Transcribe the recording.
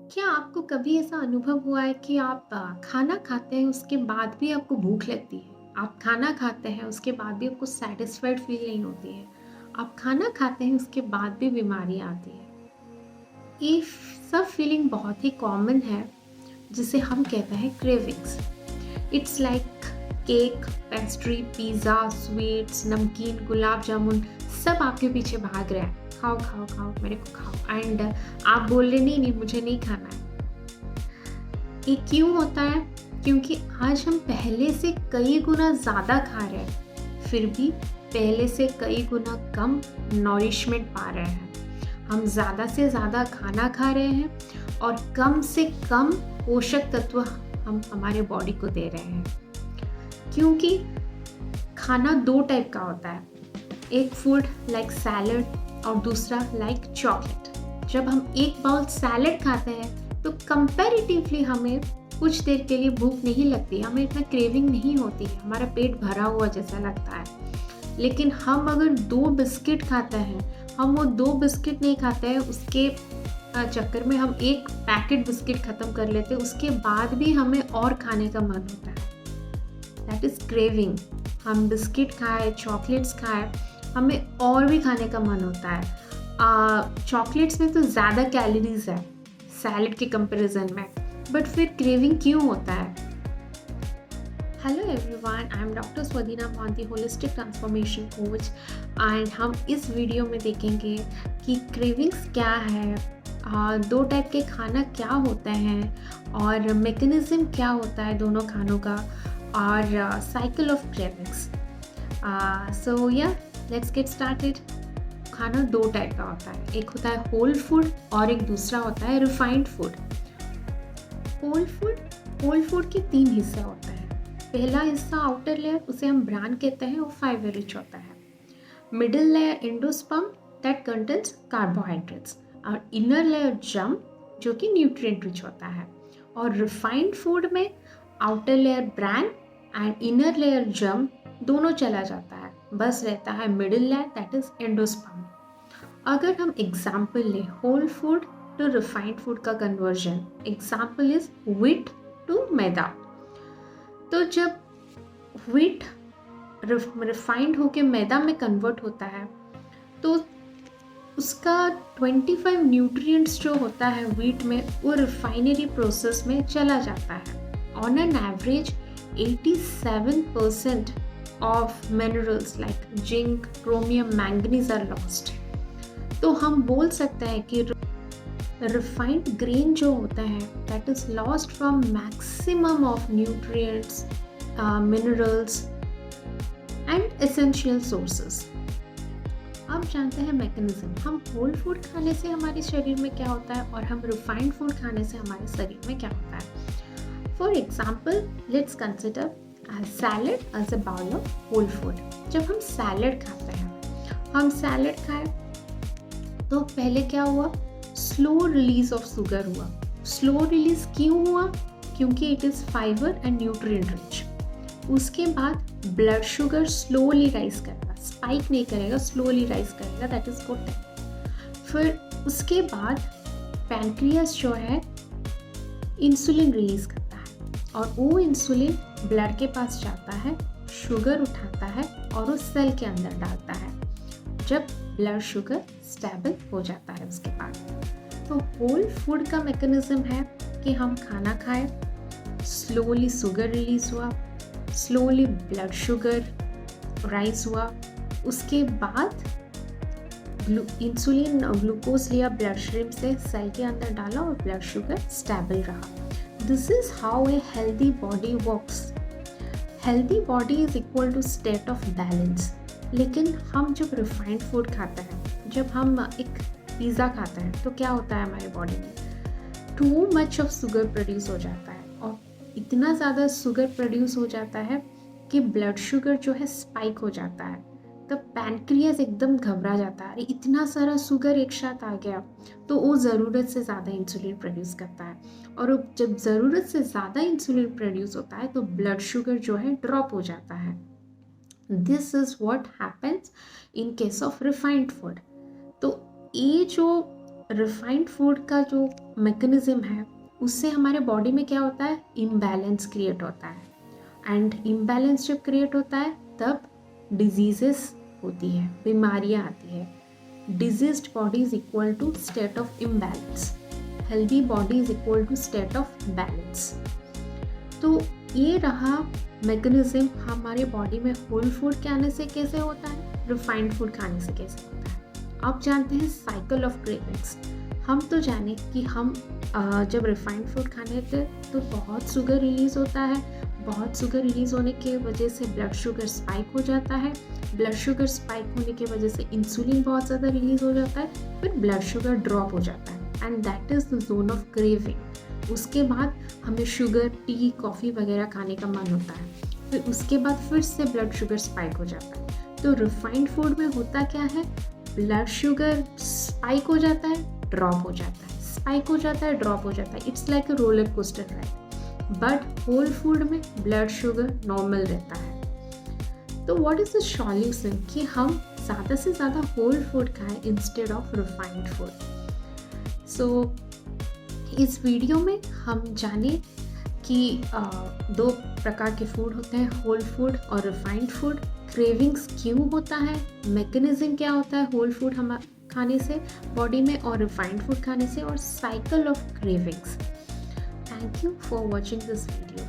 क्या आपको कभी ऐसा अनुभव हुआ है कि आप खाना खाते हैं उसके बाद भी आपको भूख लगती है? आप खाना खाते हैं उसके बाद भी आपको सैटिस्फाइड फील नहीं होती है। आप खाना खाते हैं उसके बाद भी बीमारियाँ आती हैं। ये सब फीलिंग बहुत ही कॉमन है जिसे हम कहते हैं cravings. It's like cake, pastry, pizza, sweets, नमकीन, गुलाब जामुन सब आपके पीछे भाग रहा है। खाओ, खाओ, खाओ, मेरे को खाओ एंड आप बोल रहे नहीं, नहीं मुझे नहीं खाना है। ये क्यों होता है? क्योंकि आज हम पहले से कई गुना ज़्यादा खा रहे हैं, फिर भी पहले से कई गुना कम नॉरिशमेंट पा रहे हैं। हम ज़्यादा से ज़्यादा खाना खा रहे हैं और कम से कम पोषक तत्व हम हमारे बॉडी को दे रहे हैं। क्योंकि खाना 2 टाइप का होता है, एक फूड लाइक सैलड और दूसरा लाइक चॉकलेट। जब हम एक बाउल सैलड खाते हैं तो कंपैरेटिवली हमें कुछ देर के लिए भूख नहीं लगती, हमें इतना क्रेविंग नहीं होती है, हमारा पेट भरा हुआ जैसा लगता है। लेकिन हम अगर 2 बिस्किट खाते हैं, हम वो 2 बिस्किट नहीं खाते हैं, उसके चक्कर में हम एक पैकेट बिस्किट ख़त्म कर लेते हैं, उसके बाद भी हमें और खाने का मन होता है। That is craving. हम बिस्किट खाएं, चॉकलेट्स खाएं, हमें और भी खाने का मन होता है। चॉकलेट्स में तो ज़्यादा कैलोरीज है सैलड के कंपैरिजन में, बट फिर क्रेविंग क्यों होता है? Hello everyone, I am doctor Swadina Mohanty, holistic transformation coach and हम इस वीडियो में देखेंगे कि क्रेविंग्स क्या है, 2 टाइप के खाना क्या होते हैं और मैकेनिज्म क्या होता है दोनों खानों का और साइकिल ऑफ क्रेविंग्स। सो या लेट्स गेट स्टार्टेड। खाना 2 टाइप का होता है, एक होता है होल फूड और एक दूसरा होता है रिफाइंड फूड। होल फूड के 3 हिस्से होते हैं। पहला हिस्सा आउटर लेयर, उसे हम ब्रान कहते हैं, वो फाइबर रिच होता है। Middle layer endosperm that contains carbohydrates और इनर लेयर जर्म जो कि न्यूट्रिएंट रिच होता है। और रिफाइंड फूड में outer layer bran and inner layer germ दोनों चला जाता है, बस रहता है middle layer that is endosperm. अगर हम एग्जाम्पल लें whole food to refined food का conversion, example is wheat to maida. तो जब व्हीट रिफाइंड होकर मैदा में कन्वर्ट होता है तो उसका 25 न्यूट्रिएंट्स जो होता है व्हीट में वो रिफाइनरी प्रोसेस में चला जाता है। On an average 87% of minerals like zinc, chromium, manganese are lost. तो हम बोल सकते हैं कि रिफाइंड ग्रेन जो होता है that is lost from maximum of nutrients, minerals and essential sources. अब जानते हैं मैकेनिज्म। हम होल फूड खाने से हमारे शरीर में क्या होता है और हम रिफाइंड फूड खाने से हमारे शरीर में क्या होता है। For example let's consider salad as a bowl of whole food. जब हम सैलड खाते हैं, हम सैलड खाए तो पहले क्या हुआ, स्लो रिलीज ऑफ शुगर हुआ। स्लो रिलीज क्यों हुआ? क्योंकि it is fibre and nutrient rich. उसके बाद ब्लड शुगर स्लोली राइज करेगा, स्पाइक नहीं करेगा, स्लोली राइज करेगा, दैट इज गुड थिंग। फिर उसके बाद पैनक्रियास जो है इंसुलिन रिलीज करता है और वो इंसुलिन ब्लड के पास जाता है, शुगर उठाता है और उस सेल के अंदर डालता है जब ब्लड शुगर स्टेबल हो जाता है उसके बाद। तो होल फूड का मैकेनिज्म है कि हम खाना खाएं, स्लोली शुगर रिलीज हुआ, स्लोली ब्लड शुगर राइज हुआ, उसके बाद इंसुलिन ग्लूकोज लिया ब्लड स्ट्रीम से, सेल के अंदर डाला और ब्लड शुगर स्टेबल रहा। This is how a healthy body works. Healthy body is equal to state of balance. लेकिन हम जब रिफाइंड फूड खाते हैं, जब हम एक पिज़्ज़ा खाते हैं तो क्या होता है हमारे बॉडी में, too much of sugar produce हो जाता है और इतना ज़्यादा शुगर प्रोड्यूस हो जाता है कि ब्लड शुगर जो है स्पाइक हो जाता है। तब पैनक्रियास एकदम घबरा जाता है, अरे इतना सारा शुगर एक साथ आ गया, तो वो ज़रूरत से ज़्यादा इंसुलिन प्रोड्यूस करता है और जब ज़रूरत से ज़्यादा इंसुलिन प्रोड्यूस होता है तो ब्लड शुगर जो है ड्रॉप हो जाता है। This is what happens in case of refined food. तो ये जो रिफाइंड फूड का जो मैकेनिज्म है उससे हमारे बॉडी में क्या होता है, इम्बैलेंस क्रिएट होता है, एंड इम्बैलेंस जब क्रिएट होता है तब डिजीजेस होती है, बीमारियां आती है। Diseased body is equal to state of imbalance, healthy body is equal to state of balance. तो ये रहा मैकेनिज्म हमारे बॉडी में होल फूड खाने से कैसे होता है, रिफाइंड फूड खाने से कैसे होता है। आप जानते हैं साइकिल ऑफ क्रेविंग्स। हम तो जाने कि हम जब रिफाइंड फूड खाने थे तो बहुत शुगर रिलीज़ होता है, बहुत शुगर रिलीज़ होने की वजह से ब्लड शुगर स्पाइक हो जाता है, ब्लड शुगर स्पाइक होने की वजह से इंसुलिन बहुत ज़्यादा रिलीज़ हो जाता है, फिर ब्लड शुगर ड्रॉप हो जाता है, and that is the zone of craving. उसके बाद हमें शुगर, टी, कॉफ़ी वगैरह खाने का मन होता है, फिर उसके बाद फिर से ब्लड शुगर स्पाइक हो जाता है। तो रिफाइंड फूड में होता क्या है, ब्लड शुगर स्पाइक हो जाता है, ड्रॉप हो जाता है, स्पाइक हो जाता है, ड्रॉप हो जाता है। It's like a roller coaster ride. But whole food में ब्लड शुगर नॉर्मल रहता है। तो व्हाट इज द सॉल्यूशन कि हम ज़्यादा से ज़्यादा होल फूड खाएं इंस्टेड ऑफ रिफाइंड फूड। सो इस वीडियो में हम जाने कि दो प्रकार के फूड होते हैं, होल फूड और रिफाइंड फूड। क्रेविंग्स क्यों होता है, मैकेनिज्म क्या होता है होल फूड हम खाने से बॉडी में और रिफाइंड फूड खाने से, और cycle of cravings. Thank you for watching this video.